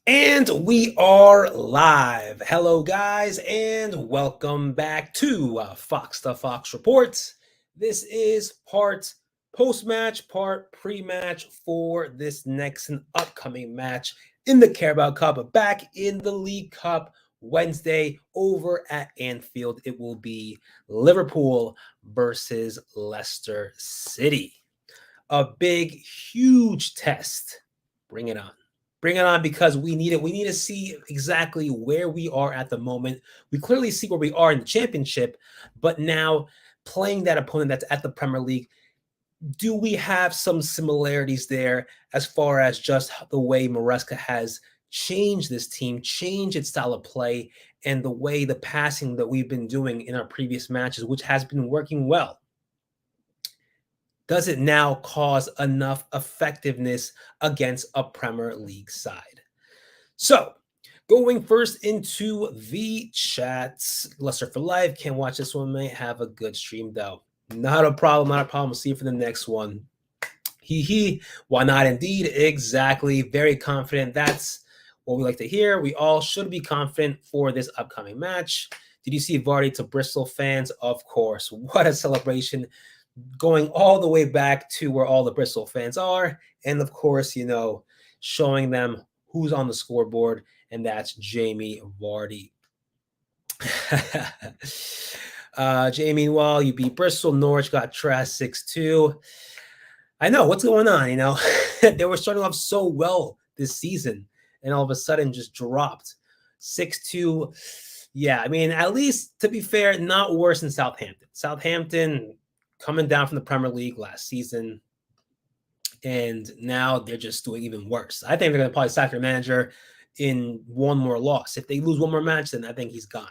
And we are live. Hello, guys, and welcome back to Fox the Fox Reports. This is part post match, part pre match for this next and upcoming match in the Carabao Cup. Back in the League Cup Wednesday over at Anfield. It will be Liverpool versus Leicester City. A big, huge test. Bring it on. Bring it on because we need it. We need to see exactly where we are at the moment. We clearly see where we are in the championship, but now playing that opponent that's at the Premier League, do we have some similarities there as far as just the way Maresca has changed this team, changed its style of play, and the way the passing that we've been doing in our previous matches, which has been working well? Does it now cause enough effectiveness against a Premier League side? So, going first into the chats, Leicester for Life. Can't watch this one, mate. Have a good stream, though. Not a problem. Not a problem. We'll see you for the next one. He. Why not? Indeed. Exactly. Very confident. That's what we like to hear. We all should be confident for this upcoming match. Did you see Vardy to Bristol fans? Of course. What a celebration, going all the way back to where all the Bristol fans are. And of course, showing them who's on the scoreboard, and that's Jamie Vardy. Jamie, meanwhile, you beat Bristol. Norwich got trashed 6-2. I know what's going on. They were starting off so well this season, and all of a sudden just dropped 6-2. Yeah, I mean, at least to be fair, not worse than Southampton. Southampton coming down from the Premier League last season, and now they're just doing even worse. I think they're going to probably sack their manager in one more loss. If they lose one more match, then I think he's gone.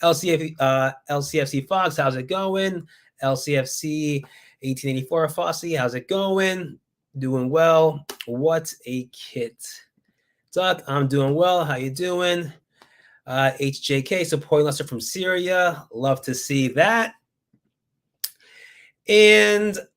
LCFC Fox, how's it going? LCFC 1884 Fossey, how's it going? Doing well. What a kit. Duck, I'm doing well. How you doing? HJK, supporting Leicester from Syria. Love to see that.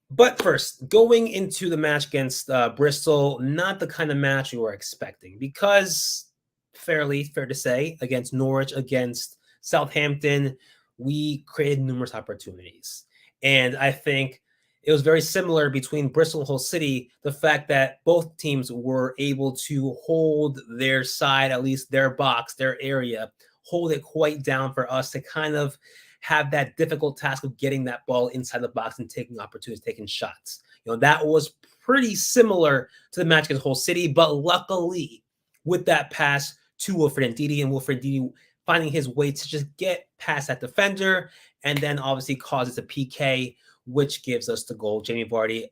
But first, going into the match against Bristol, not the kind of match we were expecting, because fair to say, against Norwich, against Southampton, we created numerous opportunities. And I think it was very similar between Bristol and Hull City, the fact that both teams were able to hold their side, at least their box, their area, hold it quite down for us to kind of have that difficult task of getting that ball inside the box and taking opportunities, taking shots. That was pretty similar to the match against Hull City, but luckily with that pass to Wilfred Ndidi, and Wilfred Ndidi finding his way to just get past that defender, and then obviously causes a PK, which gives us the goal. Jamie Vardy,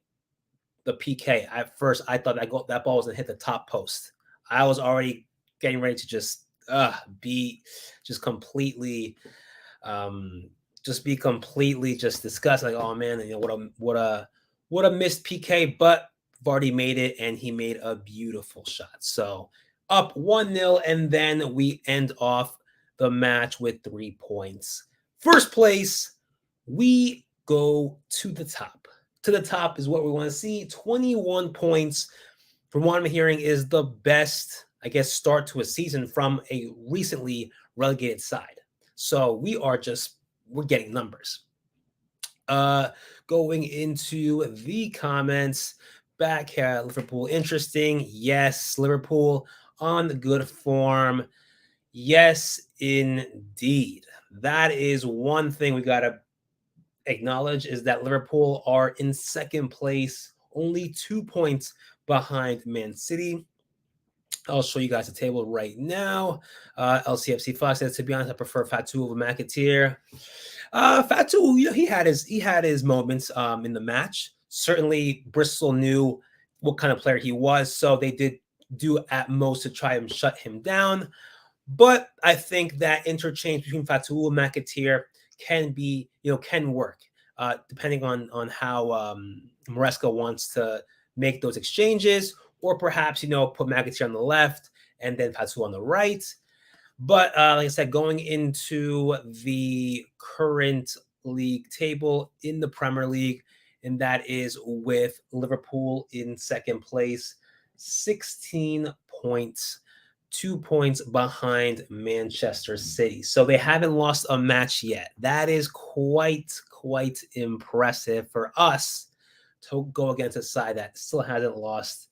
the PK. At first, I thought that ball was going to hit the top post. I was already getting ready to just be just completely disgusted. Like, oh man, what a missed PK. But Vardy made it, and he made a beautiful shot. So up 1-0, and then we end off the match with 3 points. First place, we go to the top. To the top is what we want to see. 21 points, from what I'm hearing, is the best, I guess, start to a season from a recently relegated side. So we're getting numbers. Going into the comments, back at Liverpool, interesting. Yes, Liverpool on good form. Yes, indeed. That is one thing we got to acknowledge, is that Liverpool are in second place, only 2 points behind Man City. I'll show you guys the table right now. LCFC Fox says, to be honest, I prefer Fatu over McAteer. Fatu, he had his moments in the match. Certainly, Bristol knew what kind of player he was, so they did do at most to try and shut him down. But I think that interchange between Fatu and McAteer can work, depending on how Maresca wants to make those exchanges, or perhaps put McAteer on the left and then Fatu on the right. But like I said, going into the current league table in the Premier League, and that is with Liverpool in second place, 16 points 2 points behind Manchester City. So they haven't lost a match yet. That is quite impressive for us to go against a side that still hasn't lost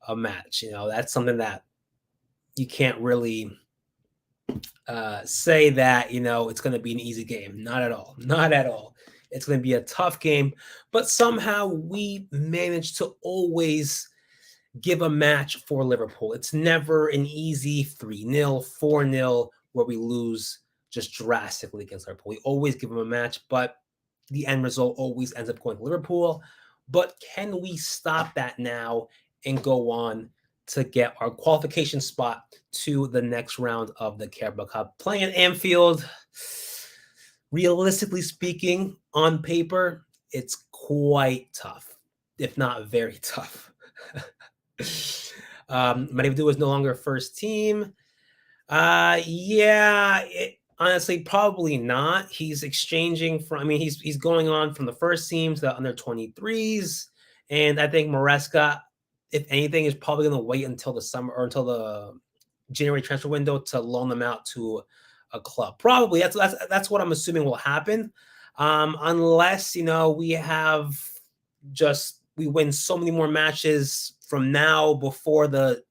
a match. That's something that you can't really say that, it's going to be an easy game. Not at all. Not at all. It's going to be a tough game, but somehow we managed to always give a match for Liverpool. It's never an easy 3-0, 4-0 where we lose just drastically against Liverpool. We always give them a match, but the end result always ends up going to Liverpool. But can we stop that now and go on to get our qualification spot to the next round of the Carabao Cup? Playing at Anfield, realistically speaking, on paper, it's quite tough, if not very tough. Madivdu is no longer first team. Honestly, probably not. He's exchanging from. He's going on from the first team to the under 23s, and I think Maresca, if anything, is probably going to wait until the summer or until the January transfer window to loan them out to a club. Probably that's what I'm assuming will happen, unless we win so many more matches from now before the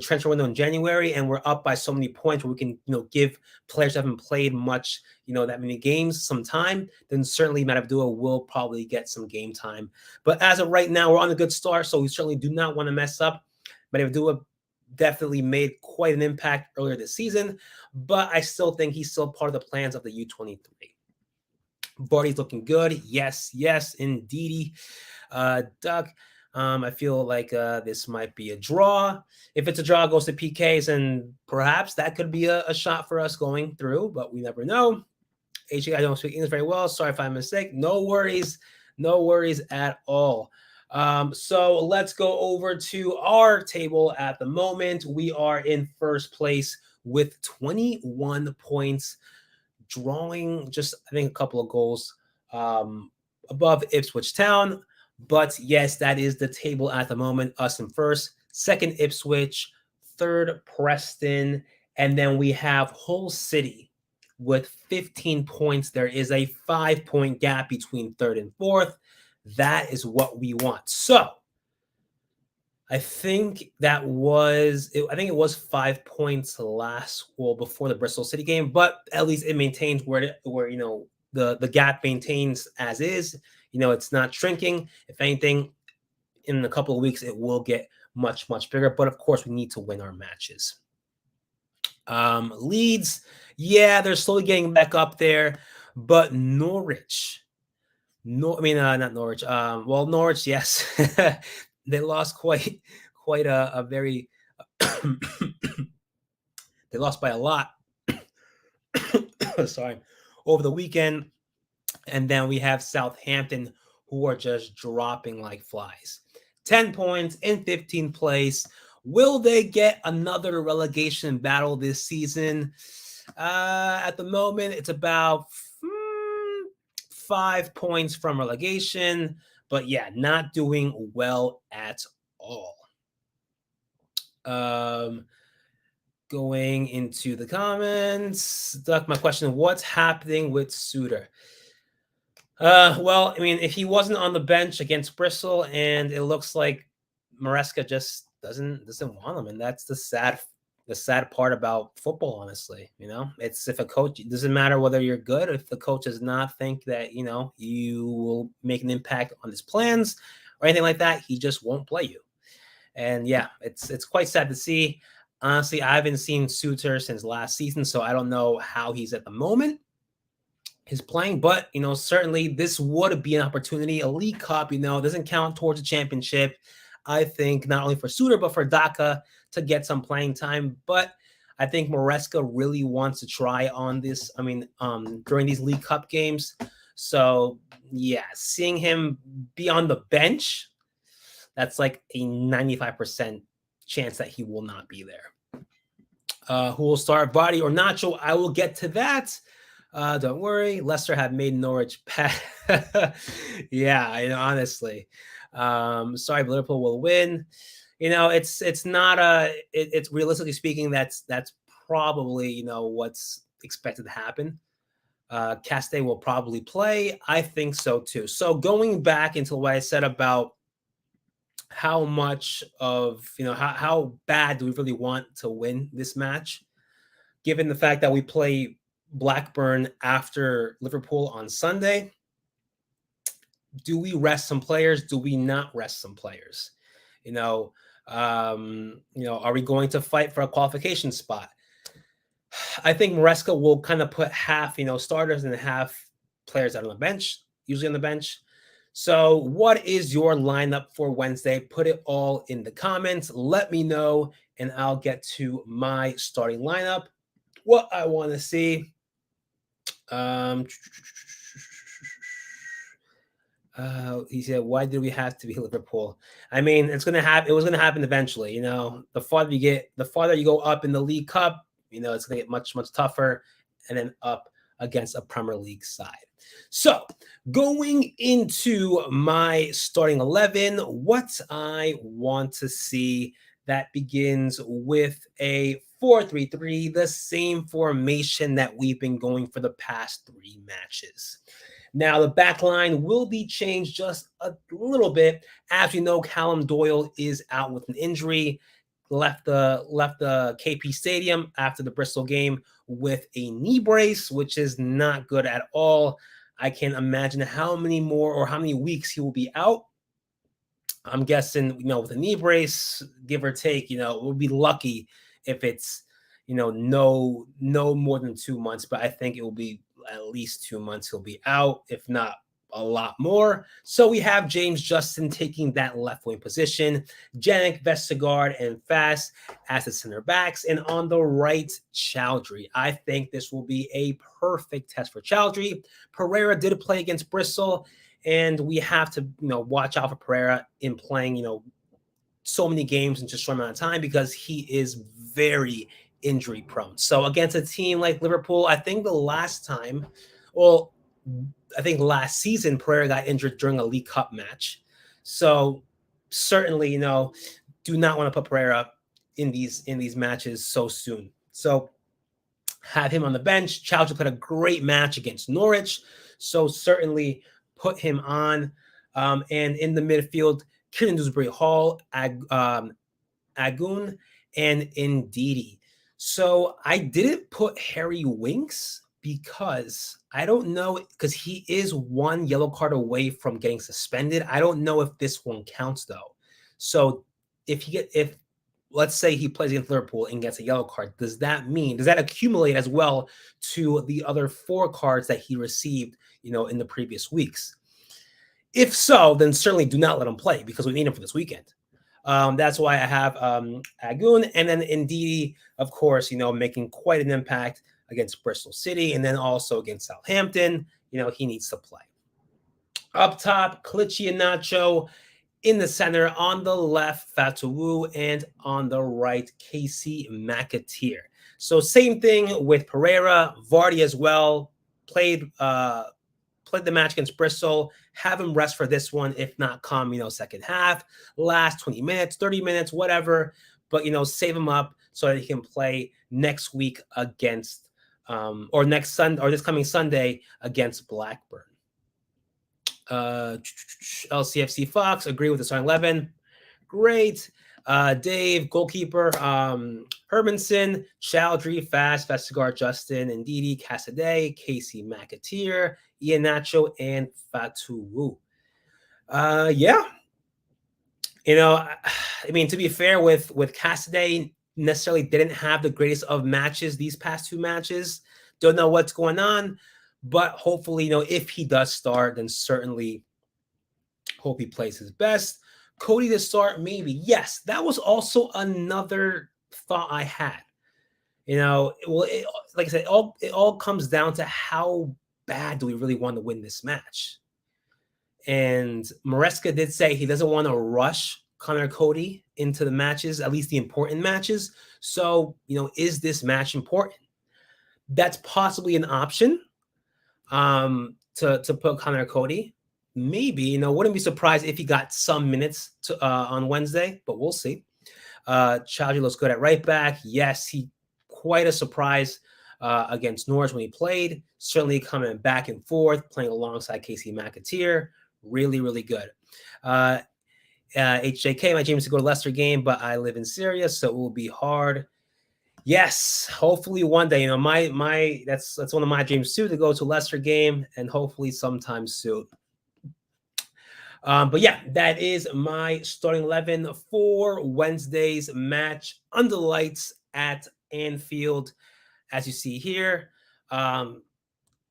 transfer window in January, and we're up by so many points where we can give players who haven't played much that many games some time. Then certainly Madivdu will probably get some game time. But as of right now, we're on a good start, so we certainly do not want to mess up. Madivdu definitely made quite an impact earlier this season, but I still think he's still part of the plans of the U23. Vardy's looking good. Yes, indeedy. Duck, I feel like this might be a draw. If it's a draw, it goes to PKs, and perhaps that could be a shot for us going through, but we never know. HG, I don't speak English very well. Sorry if I'm a mistake. No worries at all. So let's go over to our table at the moment. We are in first place with 21 points, drawing just, I think, a couple of goals above Ipswich Town. But yes, that is the table at the moment. Us in first, second Ipswich, third Preston, and then we have Hull City with 15 points. There is a 5-point gap between third and fourth. That is what we want. So I think it was 5 points before the Bristol City game, but at least it maintains where the gap maintains as is. It's not shrinking. If anything, in a couple of weeks, it will get much bigger. But of course, we need to win our matches. Leeds, they're slowly getting back up there, but Norwich. Not Norwich. Norwich, yes, they lost quite a very. They lost by a lot. Sorry, over the weekend. And then we have Southampton, who are just dropping like flies. 10 points in 15th place. Will they get another relegation battle this season? At the moment, it's about 5 points from relegation. But not doing well at all. Going into the comments. Duck, my question, what's happening with Suter? If he wasn't on the bench against Bristol, and it looks like Maresca just doesn't want him, and that's the sad part about football, honestly. It's if a coach, it doesn't matter whether you're good, if the coach does not think that you will make an impact on his plans or anything like that, he just won't play you. And it's quite sad to see. Honestly, I haven't seen Suter since last season, so I don't know how he's at the moment. His playing, but certainly this would be an opportunity. A League Cup, doesn't count towards a championship. I think not only for Suter but for Daka to get some playing time. But I think Maresca really wants to try on this. During these League Cup games. So seeing him be on the bench, that's like a 95% chance that he will not be there. Who will start, Vardy or Nacho? I will get to that. Don't worry. Leicester have made Norwich bad. Honestly. Sorry, Liverpool will win. It's not it's realistically speaking, that's probably what's expected to happen. Caste will probably play. I think so too. So going back into what I said about how much of how bad do we really want to win this match, given the fact that we play Blackburn after Liverpool on Sunday. Do we rest some players? Do we not rest some players? Are we going to fight for a qualification spot? I think Maresca will kind of put half, starters and half players out on the bench, usually on the bench. So, what is your lineup for Wednesday? Put it all in the comments. Let me know, and I'll get to my starting lineup. What I want to see. He said, "Why did we have to be Liverpool?" I mean, it's gonna happen. It was gonna happen eventually. The farther you go up in the League Cup, it's gonna get much tougher, and then up against a Premier League side. So, going into my starting 11, what I want to see, that begins with a 4-3-3, the same formation that we've been going for the past 3 matches. Now, the back line will be changed just a little bit. As we know, Callum Doyle is out with an injury, left the KP Stadium after the Bristol game with a knee brace, which is not good at all. I can't imagine how many more or how many weeks he will be out. I'm guessing, with a knee brace, give or take, we'll be lucky if it's, no more than 2 months, but I think it will be at least 2 months he'll be out, if not a lot more. So we have James Justin taking that left wing position, Janik, Vestergaard, and Fast as the center backs, and on the right, Chowdhury. I think this will be a perfect test for Chowdhury. Pereira did play against Bristol, and we have to, watch out for Pereira in playing, so many games in just a short amount of time, because he is very injury prone. So against a team like Liverpool, I think last season Pereira got injured during a League Cup match. So certainly, do not want to put Pereira in these matches so soon. So have him on the bench. Chowdhury played a great match against Norwich, so certainly put him on. And in the midfield, Kieran Dewsbury-Hall, Agun, and Ndidi. So I didn't put Harry Winks because I don't know, because he is 1 yellow card away from getting suspended. I don't know if this one counts though. So if let's say he plays against Liverpool and gets a yellow card, does that accumulate as well to the other 4 cards that he received, in the previous weeks? If so, then certainly do not let him play, because we need him for this weekend. That's why I have Agun, and then Ndidi, of course, making quite an impact against Bristol City, and then also against Southampton. He needs to play. Up top, Kelechi Iheanacho. In the center, on the left, Fatawu, and on the right, Casey McAteer. So same thing with Pereira, Vardy as well. Played the match against Bristol. Have him rest for this one, if not come, second half, last 20 minutes, 30 minutes, whatever. But, save him up so that he can play next week against, or next Sunday, or this coming Sunday against Blackburn. LCFC Fox, agree with the starting 11. Great. Dave, goalkeeper, Hermanson, Chowdhury, Fast, Vestergaard, Justin, Ndidi, Casadei, Casey McAteer, Iheanacho, and Fatawu. Yeah. I mean, to be fair, with Casadei, necessarily didn't have the greatest of matches these past 2 matches. Don't know what's going on, but hopefully, if he does start, then certainly hope he plays his best. Cody to start, maybe. Yes, that was also another thought I had. Like I said, it all comes down to how bad do we really want to win this match. And Maresca did say he doesn't want to rush Connor Cody into the matches, at least the important matches. So, is this match important? That's possibly an option to put Connor Cody. Maybe, wouldn't be surprised if he got some minutes on Wednesday, but we'll see. Chowdhury looks good at right back. Yes, he quite a surprise against Norwich when he played. Certainly coming back and forth, playing alongside Casey McAteer. Really, really good. HJK, my dream is to go to Leicester game, but I live in Syria, so it will be hard. Yes, hopefully one day. You know, my that's one of my dreams too, to go to Leicester game, and hopefully sometime soon. But yeah, that is my starting 11 for Wednesday's match under the lights at Anfield. As you see here,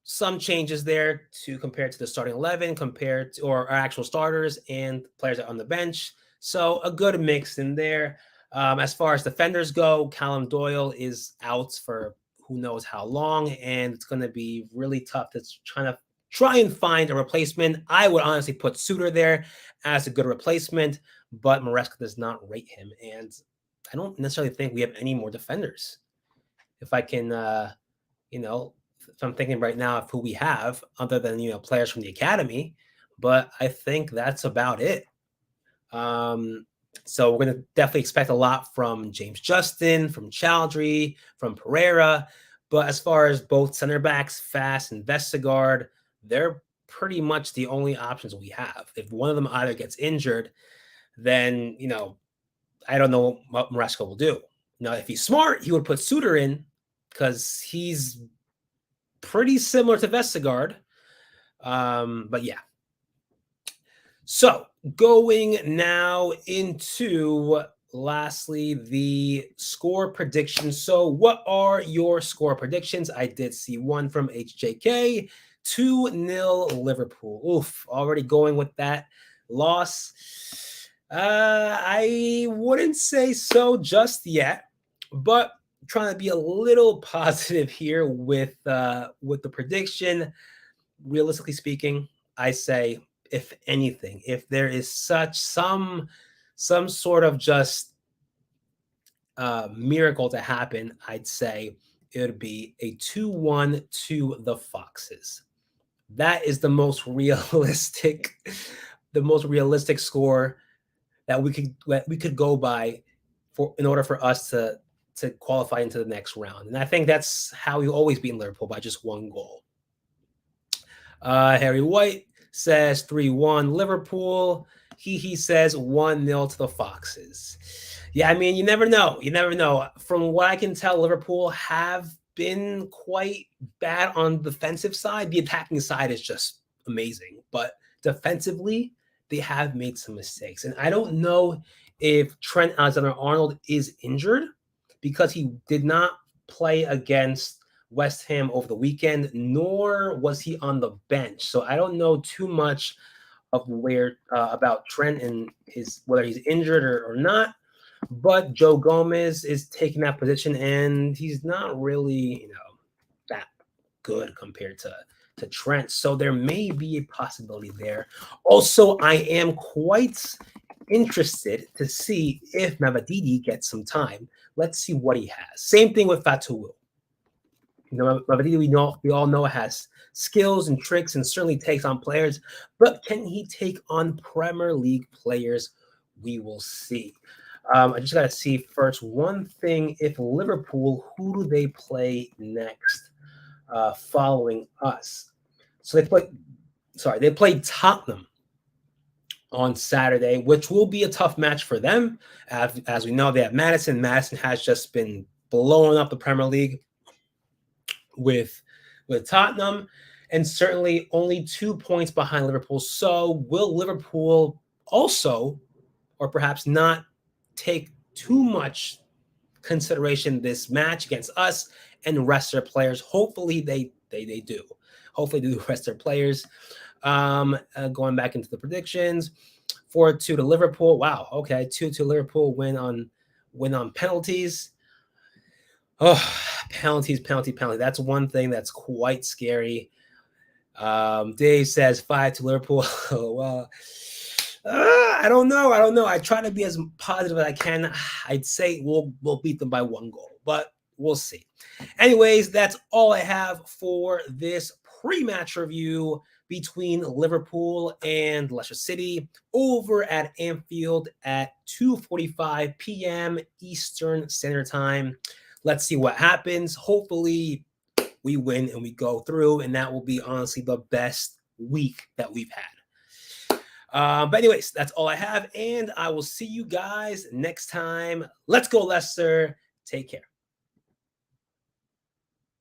some changes there to compare to the starting 11, compared to or our actual starters and players on the bench. So a good mix in there. As far as defenders go, Callum Doyle is out for who knows how long, and it's going to be really tough to try and find a replacement. I would honestly put Suter there as a good replacement, but Maresca does not rate him, and I don't necessarily think we have any more defenders. If I can, if I'm thinking right now of who we have, other than players from the academy, but I think that's about it. So we're going to definitely expect a lot from James Justin, from Chowdhury, from Pereira. But as far as both center backs, Fast and Vestergaard, they're pretty much the only options we have. If one of them either gets injured, then, I don't know what Maresca will do. Now, if he's smart, he would put Suter in because he's pretty similar to Vestergaard. But yeah. So going now into lastly the score predictions. So what are your score predictions? I did see one from HJK, 2-0 Liverpool. Oof, already going with that loss. I wouldn't say so just yet, but trying to be a little positive here with the prediction. Realistically speaking, I say, if anything, if there is some sort of just miracle to happen, I'd say it would be a 2-1 to the Foxes. That is the most realistic score that we could go by in order for us to qualify into the next round. And I think that's how we always beat Liverpool, by just one goal. Harry White says 3-1 Liverpool. He says 1-0 to the Foxes. Yeah, I mean, you never know. You never know. From what I can tell, Liverpool have been quite bad on the defensive side. The attacking side is just amazing. But defensively, they have made some mistakes. And I don't know if Trent Alexander-Arnold is injured, because he did not play against West Ham over the weekend, nor was he on the bench. So I don't know too much of about Trent and whether he's injured or not. But Joe Gomez is taking that position, and he's not really, that good compared to Trent. So there may be a possibility there. Also, I am quite interested to see if Mavididi gets some time. Let's see what he has. Same thing with Fatawu. Mavididi, we all know has skills and tricks and certainly takes on players, but can he take on Premier League players? We will see. I just got to see first one thing. If Liverpool, who do they play next following us? So they played Tottenham on Saturday, which will be a tough match for them. As we know, they have Maddison. Maddison has just been blowing up the Premier League with Tottenham, and certainly only 2 points behind Liverpool. So will Liverpool also, or perhaps not, take too much consideration this match against us and rest their players? Hopefully they do. Hopefully they do rest their players. Going back into the predictions, 4-2 to Liverpool. Wow. Okay. 2-2 Liverpool, win on penalties. Oh, penalty. That's one thing that's quite scary. Dave says 5-2 Liverpool. Well, I don't know. I try to be as positive as I can. I'd say we'll beat them by 1 goal, but we'll see. Anyways, that's all I have for this pre-match review between Liverpool and Leicester City over at Anfield at 2:45 p.m. Eastern Standard Time. Let's see what happens. Hopefully, we win and we go through, and that will be honestly the best week that we've had. But anyways, that's all I have, and I will see you guys next time. Let's go, Leicester. Take care.